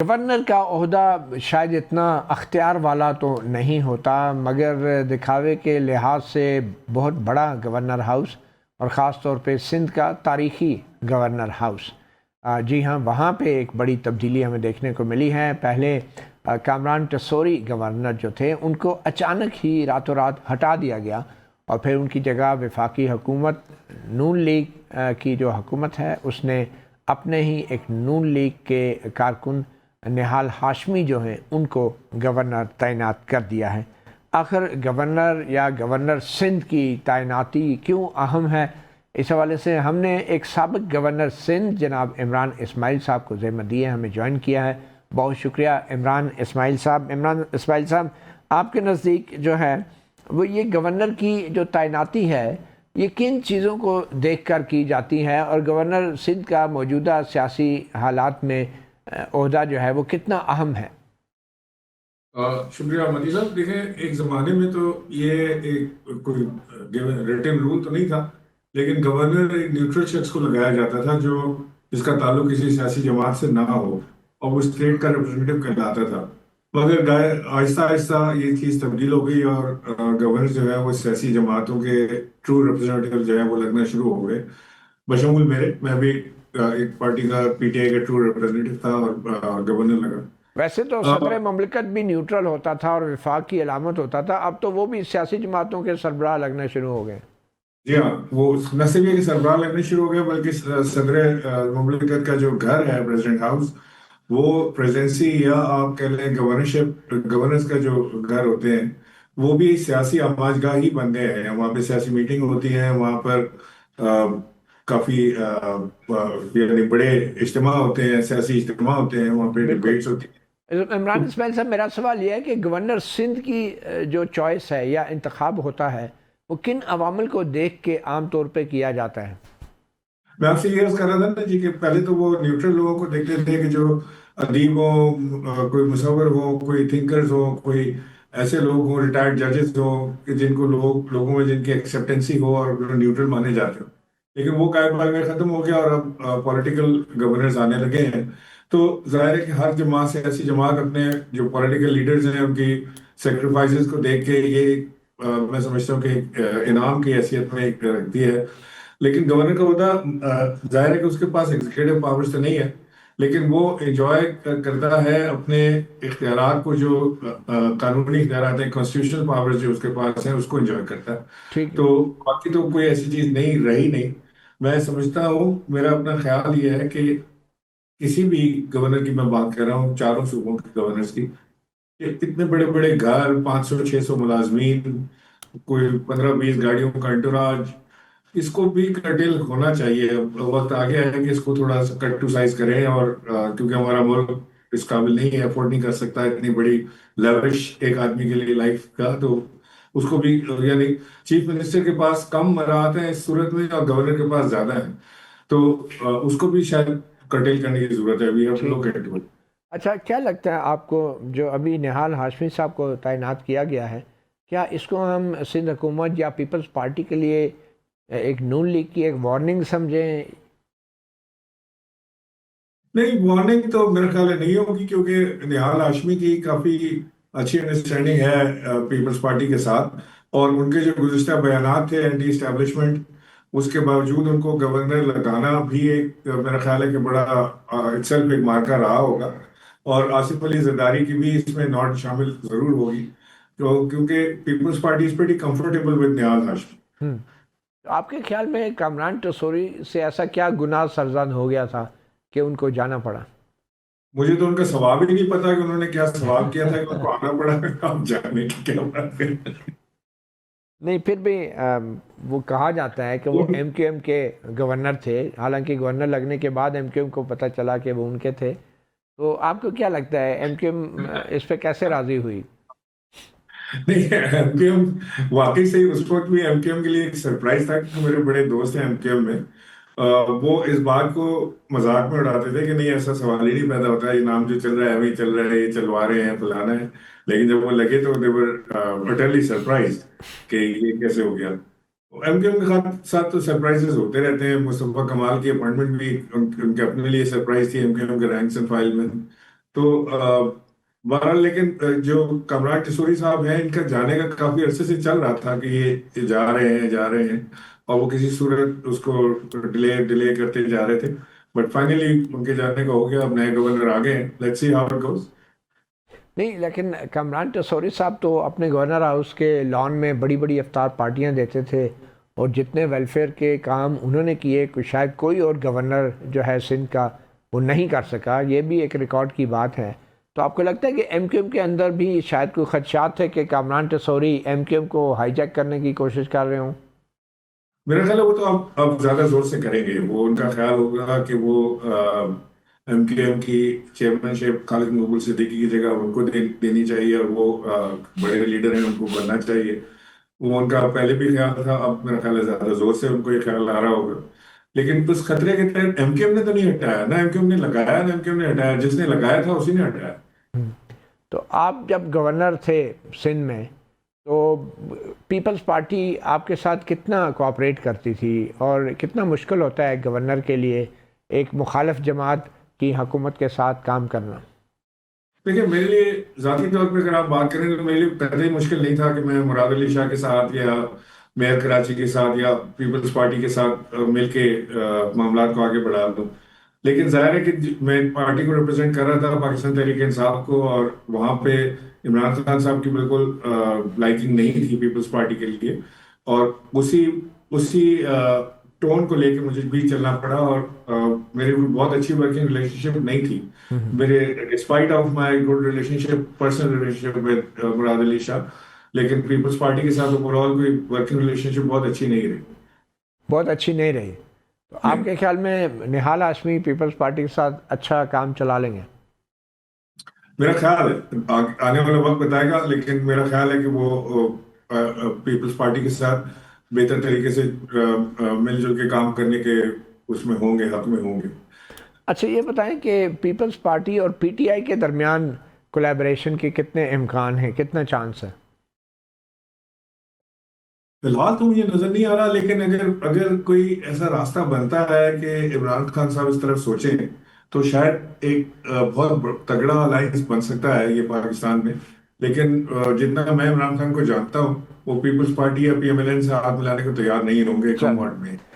Governor کا عہدہ شاید اتنا اختیار والا تو نہیں ہوتا، مگر دکھاوے کے لحاظ سے بہت بڑا گورنر ہاؤس، اور خاص طور پہ سندھ کا تاریخی گورنر ہاؤس۔ جی ہاں، وہاں پہ ایک بڑی تبدیلی ہمیں دیکھنے کو ملی ہے۔ پہلے کامران ٹسوری گورنر جو تھے ان کو اچانک ہی راتوں رات ہٹا دیا گیا، اور پھر ان کی جگہ وفاقی حکومت نون لیگ کی جو حکومت ہے اس نے اپنے ہی ایک نون لیگ کے کارکن نہال ہاشمی جو ہیں ان کو گورنر تعینات کر دیا ہے۔ آخر گورنر یا گورنر سندھ کی تعیناتی کیوں اہم ہے، اس حوالے سے ہم نے ایک سابق گورنر سندھ جناب عمران اسماعیل صاحب کو ذمہ دیے ہمیں جوائن کیا ہے۔ بہت شکریہ عمران اسماعیل صاحب۔ عمران اسماعیل صاحب، آپ کے نزدیک جو ہے وہ یہ گورنر کی جو تعیناتی ہے یہ کن چیزوں کو دیکھ کر کی جاتی ہے، اور گورنر سندھ کا موجودہ سیاسی حالات میں عہدہ جو ہے وہ کتنا اہم ہے؟ شکریہ مدی صاحب۔ دیکھیں، ایک زمانے میں تو یہ ایک کوئی ریٹن رول تو نہیں تھا، لیکن گورنر ایک نیوٹرل شخص کو لگایا جاتا تھا جو جس کا تعلق کسی سیاسی جماعت سے نہ ہو، اور وہ اسٹیٹ کا ریپرزینٹیو کہلاتا تھا۔ مگر آہستہ آہستہ یہ چیز تبدیل ہو گئی، اور گورنر جو ہے وہ سیاسی جماعتوں کے ٹرو ریپرزینٹیو جو ہے وہ لگنا شروع ہو گئے، بشمول میرے۔ میں بھی ایک پارٹی کا پی ٹی آئی کا ٹرو ریپرزینٹیو تھا اور گورنر لگا۔ ویسے تو صدر مملکت بھی نیوٹرل ہوتا تھا اور وفاق کی علامت ہوتا تھا، اب تو وہ بھی سیاسی جماعتوں کے سربراہ لگنا شروع ہو گئے۔ جی ہاں، وہ نہ صرف یہ کہ سربراہ لگنے شروع ہو گئے، بلکہ صدر مملکت کا جو گھر ہے پریزیڈنٹ ہاؤس، وہ پریزیڈنسی یا آپ کہہ لیں گورنرشپ، گورنرز کا جو گھر ہوتے ہیں وہ بھی سیاسی آماج گاہ ہی بن گئے ہیں۔ وہاں پہ سیاسی میٹنگ ہوتی ہیں، وہاں پر کافی یعنی بڑے اجتماع ہوتے ہیں، سیاسی اجتماع ہوتے ہیں، وہاں پہ ڈیبیٹس ہوتی ہیں۔ عمران اسماعیل صاحب، میرا سوال یہ ہے کہ گورنر سندھ کی جو چوائس ہے یا انتخاب ہوتا ہے وہ کن عوامل کو دیکھ کے عام طور پہ کیا جاتا ہے؟ میں آپ سے یہ عرض کر رہا تھا نا جی کہ پہلے تو وہ نیوٹرل لوگوں کو دیکھتے تھے کہ جو ادیب ہوں، کوئی مصور ہو، کوئی تھنکرز ہو، کوئی ایسے لوگ ہوں، ریٹائرڈ ججز ہوں کہ جن کو لوگوں میں جن کی ایکسیپٹنسی ہو اور نیوٹرل مانے جاتے ہو۔ لیکن وہ قائد ختم ہو گیا، اور اب پولیٹیکل گورنرز آنے لگے ہیں۔ تو ظاہر ہے کہ ہر جماعت، سیاسی جماعت اپنے جو پولیٹیکل لیڈرز ہیں ان کی سیکریفائسز کو دیکھ کے یہ میں سمجھتا ہوں کہ ایک انعام کی حیثیت میں ایک رکھتی ہے۔ لیکن گورنر کا عہدہ ظاہر ہے کہ اس کے پاس ایگزیکٹو پاورز تو نہیں ہے، لیکن وہ انجوائے کرتا ہے اپنے اختیارات کو، جو قانونی اختیارات ہیں، کانسٹیٹیوشنل پاورز جو اس کے پاس ہیں، اس کو انجوائے کرتا ہے۔ ٹھیک ہے۔ تو باقی تو کوئی ایسی چیز نہیں رہی نہیں۔ میں سمجھتا ہوں، میرا اپنا خیال یہ ہے کہ کسی بھی گورنر کی میں بات کر رہا ہوں، چاروں صوبوں کے گورنرز کی، کہ اتنے بڑے بڑے گھر، 500-600 ملازمین، کوئی 15-20 گاڑیوں کا انٹوراج، اس کو بھی کرٹیل ہونا چاہیے۔ وقت آ گیا ہے کہ اس کو تھوڑا سا کٹ ٹو سائز کریں، اور کیونکہ ہمارا ملک اس قابل نہیں ہے، افورڈ نہیں کر سکتا اتنی بڑی لیورش ایک آدمی کے لیے لائف کا۔ تو اس کو بھی، یعنی چیف منسٹر کے پاس کم مراحت ہیں اس صورت میں، اور گورنر کے پاس زیادہ ہیں، تو اس کو بھی شاید کرٹیل کرنے کی ضرورت ہے۔ We have to look into it. اچھا، کیا لگتا ہے آپ کو جو ابھی نہال ہاشمی صاحب کو تعینات کیا گیا ہے، کیا اس کو ہم سندھ حکومت یا پیپلز پارٹی کے لیے ایک نون لیگ کی ایک وارننگ سمجھیں؟ نہیں، وارننگ تو میرا خیال ہے نہیں ہوگی، کیونکہ نہال ہاشمی کی کافی اچھی انڈرسٹینڈنگ ہے پیپلز پارٹی کے ساتھ، اور ان کے جو گزشتہ بیانات تھے اینٹی اسٹیبلشمنٹ، اس کے باوجود ان کو گورنر لگانا بھی ایک میرا خیال ہے کہ بڑا اٹسیلف ایک مارکا رہا ہوگا، اور آصف علی زرداری کی بھی اس میں نوٹ شامل ضرور ہوگی، کیونکہ Peoples Party is pretty comfortable with Nihal Hashmi. آپ کے خیال میں کامران ٹسوری سے ایسا کیا گناہ سرزد ہو گیا تھا کہ ان کو جانا پڑا؟ مجھے تو ان کا ثواب ہی نہیں پتا کہ انہوں نے کیا ثواب کیا تھا کہ ان کو آنا پڑا، اب جانے کی کیا بات ہے۔ نہیں، پھر بھی وہ کہا جاتا ہے کہ وہ ایم کیو ایم کے گورنر تھے، حالانکہ گورنر لگنے کے بعد ایم کیو ایم کو پتہ چلا کہ وہ ان کے تھے۔ تو آپ کو کیا لگتا ہے ایم کیو ایم اس پہ کیسے راضی ہوئی؟ نہیں، ایم کیو ایم واقعی سے اس وقت بھی ایم کیو ایم کے لیے ایک سرپرائز تھا، کیونکہ میرے بڑے دوست ہیں ایم کیو ایم میں، وہ اس بات کو مذاق میں اڑاتے تھے کہ نہیں، ایسا سوال ہی نہیں پیدا ہوتا، یہ نام جو چل رہا ہے وہی چل رہا ہے، یہ چلوا رہے ہیں، فلانا ہے۔ لیکن جب وہ لگے تو they were utterly surprised کہ یہ کیسے ہو گیا۔ ایم کیو ایم کے ساتھ تو سرپرائزز ہوتے رہتے ہیں۔ مصطفیٰ کمال کی اپوائنٹمنٹ بھی ان کے اپنے لیے سرپرائز تھی ایم کیو ایم کے رینکس اینڈ فائل میں۔ تو بہرحال لیکن جو کامران ٹیسوری صاحب ہیں ان کا جانے کا کافی عرصے سے چل رہا تھا کہ یہ جا رہے ہیں جا رہے ہیں، اور وہ کسی صورت اس کو ڈیلے کرتے جا رہے تھے، بٹ فائنلی ان کے جانے کا ہو گیا، اب نئے گورنر آ گئے ہیں، let's see how it goes. نہیں، لیکن کامران ٹیسوری صاحب تو اپنے گورنر ہاؤس کے لان میں بڑی بڑی افطار پارٹیاں دیتے تھے، اور جتنے ویلفیئر کے کام انہوں نے کیے شاید کوئی اور گورنر جو ہے سندھ کا وہ نہیں کر سکا، یہ بھی ایک ریکارڈ کی بات ہے۔ تو آپ کو لگتا ہے کہ ایم کیو ایم کے اندر بھی شاید کوئی خدشات تھے کہ Kamran Tessori M Q M کو ہائی جیک کرنے کی کوشش کر رہے ہوں؟ میرا خیال ہے وہ تو اب زیادہ زور سے کریں گے، وہ ان کا خیال ہوگا کہ وہ ایم کیو ایم کی چیئرمین شپ خالد مقبول صدیقی کی جگہ ان کو دینی چاہیے، اور وہ بڑے لیڈر ہیں ان کو بننا چاہیے، وہ ان کا پہلے بھی خیال تھا، اب میرا خیال ہے زیادہ زور سے ان کو یہ خیال آ رہا ہوگا۔ لیکن اس خطرے کے تحت ایم کیو ایم نے تو نہیں ہٹایا، نہ ایم کیو ایم نے لگایا نہ ایم کیو ایم نے ہٹایا، جس نے لگایا تھا اسی نے ہٹایا۔ تو آپ جب گورنر تھے سندھ میں تو پیپلز پارٹی آپ کے ساتھ کتنا کوآپریٹ کرتی تھی، اور کتنا مشکل ہوتا ہے گورنر کے لیے ایک مخالف جماعت کی حکومت کے ساتھ کام کرنا؟ دیکھیے میرے لیے ذاتی طور پہ اگر آپ بات کریں تو میرے لیے پہلے ہی مشکل نہیں تھا کہ میں مراد علی شاہ کے ساتھ یا میئر کراچی کے ساتھ یا پیپلز پارٹی کے ساتھ مل کے معاملات کو آگے بڑھا دوں، لیکن ظاہر ہے کہ میں پارٹی کو ریپرزینٹ کر رہا تھا، پاکستان تحریک انصاف کو، اور وہاں پہ عمران خان صاحب کی بالکل لائکنگ نہیں تھی پیپلز پارٹی کے لیے، اور اسی ٹون کو لے کے مجھے بھی چلنا پڑا، اور میری کوئی بہت اچھی ورکنگ ریلیشن شپ نہیں تھی میرے، despite of my good relationship, personal relationship with Murad Ali Shah, لیکن پیپلز پارٹی کے ساتھ اوور آل کوئی ورکنگ ریلیشن شپ بہت اچھی نہیں رہی۔ بہت اچھی نہیں رہی؟ تو آپ نہیں، کے خیال میں نہال ہاشمی پیپلز پارٹی کے ساتھ اچھا کام چلا لیں گے؟ میرا خیال ہے آنے والا وقت بتائے گا، لیکن میرا خیال ہے کہ وہ پیپلز پارٹی کے ساتھ بہتر طریقے سے مل جل کے کام کرنے کے اس میں ہوں گے، حق میں ہوں گے۔ اچھا یہ بتائیں کہ پیپلز پارٹی اور پی ٹی آئی کے درمیان کولیبریشن کے کتنے امکان ہیں، کتنا چانس ہے؟ فی الحال تو مجھے نظر نہیں آ رہا، لیکن اگر کوئی ایسا راستہ بنتا ہے کہ عمران خان صاحب اس طرف سوچیں تو شاید ایک بہت تگڑا الائنس بن سکتا ہے یہ پاکستان میں، لیکن جتنا میں عمران خان کو جانتا ہوں وہ پیپلز پارٹی یا پی ایم ایل این سے ہاتھ ملانے کو تیار نہیں ہوں گے کم چل وقت میں۔